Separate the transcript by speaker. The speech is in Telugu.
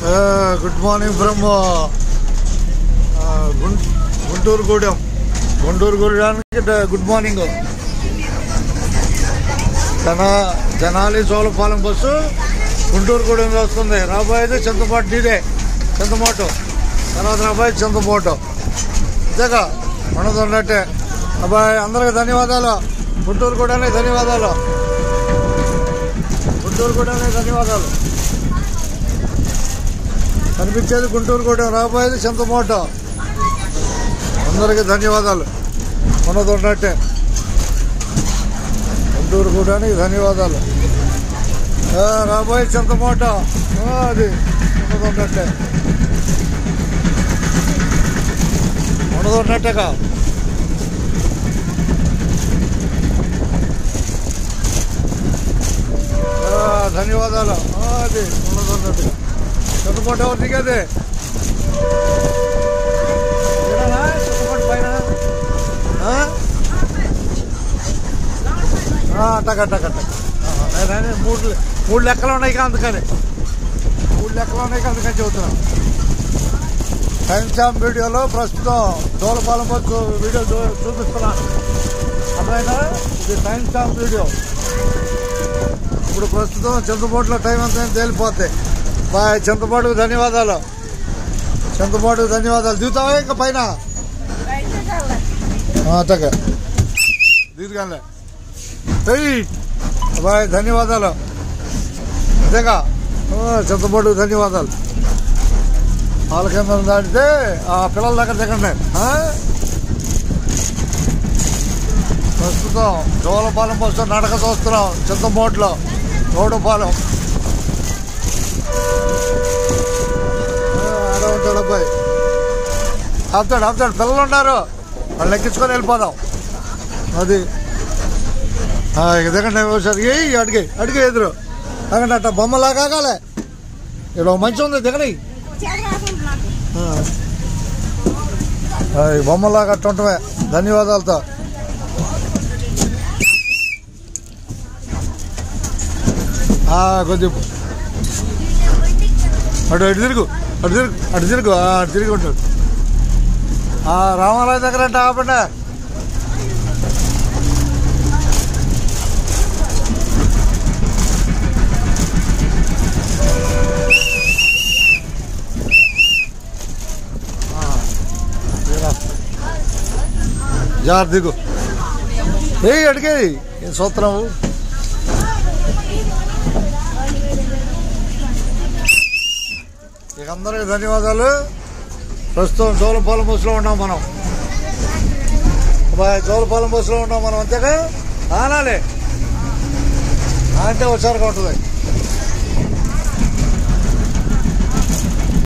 Speaker 1: Good morning from Gunturugudem. గుంటూరుగూడెంకి గుడ్ మార్నింగ్. జనాలి చోళపాలెం బస్సు గుంటూరుగూడెం వస్తుంది. రాబోయేది చింతపాటు నీదే, చింతమోటు తర్వాత రాబోయేది చింతమోటు. అంతేగా మనదున్నట్టే. అబ్బాయి అందరికి ధన్యవాదాలు. గుంటూరుగూడెంకి ధన్యవాదాలు. గుంటూరుగూడెంకి ధన్యవాదాలు. కనిపించేది గుంటూరుగూడెం, రాబోయేది చింతమోటు. అందరికీ ధన్యవాదాలు. మనదున్నట్టే. గుంటూరుగూడెంకి ధన్యవాదాలు. రాబోయే చింతమోటు అది మనదున్నట్టే. మనదున్నట్టేగా. ధన్యవాదాలు. అది మనదున్నట్టుగా. చింతమోటు ఎవరు దిగేది? చింతమోటు పైన టక మూడు లెక్కలు ఉన్నాయి. అందుకని చెబుతున్నాను. టైమ్ స్టాంప్ వీడియోలో ప్రస్తుతం చోళపాలెం బస్సు వీడియో చూపిస్తున్నాను. అర్థమైనా? ఇది టైమ్ స్టాంప్ వీడియో. ఇప్పుడు ప్రస్తుతం చింతమోటులో టైం అంతా తేలిపోతాయి. బాయ్. చింతమోటుకు ధన్యవాదాలు. చింతమోటుకు ధన్యవాదాలు. దిగుతావా ఇంకా పైన? అట్టగా దిగుగానే. బాయ్. ధన్యవాదాలు. అంతేగా. చింతమోటుకు ధన్యవాదాలు. వాళ్ళ కింద దాటితే ఆ పిల్లల దగ్గర దిగండి. ప్రస్తుతం చోళపాలెం బస్సు నడక చూస్తున్నాం. చింతమోటులో గౌడపాలెం. అలా ఉంటాడు అబ్బాయి. ఆపుతాడు. పిల్లలు ఉన్నారు, వాళ్ళు ఎక్కించుకొని వెళ్ళిపోదాం. అది ఇక దిగండి. ఒకసారి అడిగే ఎదురు దిగండి. అట్ట బొమ్మలాగా కాలే. ఇక్కడ మంచి ఉంది, దిగని. బొమ్మలాగా అట్ట ఉంటమే. ధన్యవాదాలతో. కొద్ది అటు తిరిగి ఉంటాడు. రామాలయ దగ్గర అంటే ఆపండి. జార్ దిగు. అడిగేది ఏం సూత్రము. ఇక అందరికి ధన్యవాదాలు. ప్రస్తుతం చోళపాలెం బస్సులో ఉన్నాం మనం. చోళపాలెం బస్సులో ఉన్నాం మనం. అంతేగా. ఆనాలే అంటే ఒకసారిగా ఉంటుంది.